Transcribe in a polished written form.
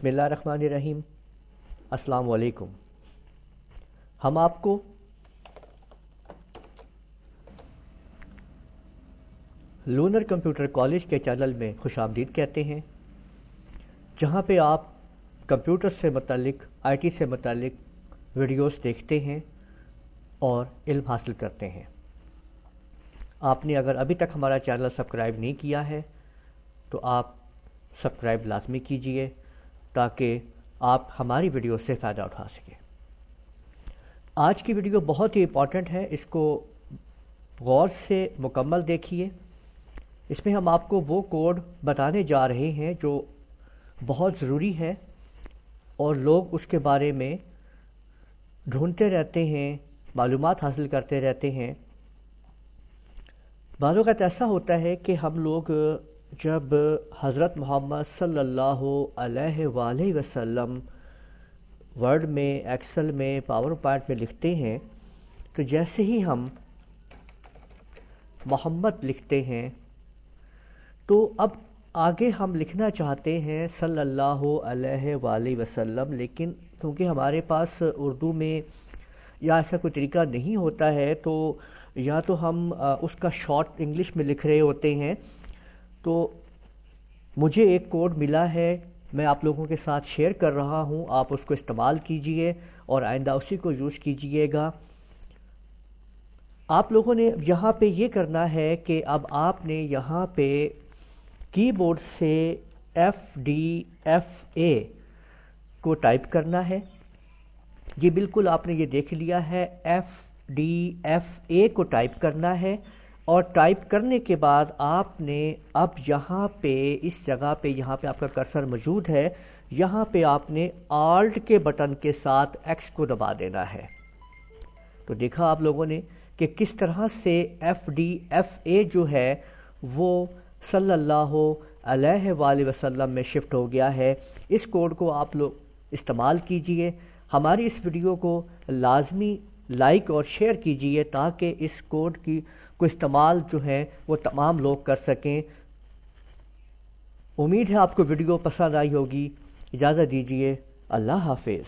بسم اللہ الرحمن الرحیم۔ السلام علیکم۔ ہم آپ کو لونر کمپیوٹر کالج کے چینل میں خوش آمدید کہتے ہیں، جہاں پہ آپ کمپیوٹر سے متعلق آئی ٹی سے متعلق ویڈیوز دیکھتے ہیں اور علم حاصل کرتے ہیں۔ آپ نے اگر ابھی تک ہمارا چینل سبسکرائب نہیں کیا ہے تو آپ سبسکرائب لازمی کیجئے تاکہ آپ ہماری ویڈیو سے فائدہ اٹھا سکیں۔ آج کی ویڈیو بہت ہی امپورٹنٹ ہے، اس کو غور سے مکمل دیکھیے۔ اس میں ہم آپ کو وہ کوڈ بتانے جا رہے ہیں جو بہت ضروری ہے اور لوگ اس کے بارے میں ڈھونڈتے رہتے ہیں، معلومات حاصل کرتے رہتے ہیں۔ بعض اوقات ایسا ہوتا ہے کہ ہم لوگ جب حضرت محمد صلی اللہ علیہ وآلہ وسلم ورڈ میں، ایکسل میں، پاور پوائنٹ میں لکھتے ہیں تو جیسے ہی ہم محمد لکھتے ہیں تو اب آگے ہم لکھنا چاہتے ہیں صلی اللہ علیہ وآلہ وسلم، لیکن کیونکہ ہمارے پاس اردو میں یا ایسا کوئی طریقہ نہیں ہوتا ہے تو یا تو ہم اس کا شارٹ انگلش میں لکھ رہے ہوتے ہیں۔ تو مجھے ایک کوڈ ملا ہے، میں آپ لوگوں کے ساتھ شیئر کر رہا ہوں، آپ اس کو استعمال کیجئے اور آئندہ اسی کو یوز کیجئے گا۔ آپ لوگوں نے یہاں پہ یہ کرنا ہے کہ اب آپ نے یہاں پہ کی بورڈ سے FDFA کو ٹائپ کرنا ہے۔ یہ بالکل آپ نے یہ دیکھ لیا ہے، FDFA کو ٹائپ کرنا ہے، اور ٹائپ کرنے کے بعد آپ نے اب یہاں پہ اس جگہ پہ یہاں پہ آپ کا کرسر موجود ہے، یہاں پہ آپ نے آلٹ کے بٹن کے ساتھ ایکس کو دبا دینا ہے۔ تو دیکھا آپ لوگوں نے کہ کس طرح سے FDFA جو ہے وہ صلی اللہ علیہ وآلہ وسلم میں شفٹ ہو گیا ہے۔ اس کوڈ کو آپ لوگ استعمال کیجئے، ہماری اس ویڈیو کو لازمی لائک اور شیئر کیجئے تاکہ اس کوڈ کی کو استعمال جو ہے وہ تمام لوگ کر سکیں۔ امید ہے آپ کو ویڈیو پسند آئی ہوگی۔ اجازت دیجئے، اللہ حافظ۔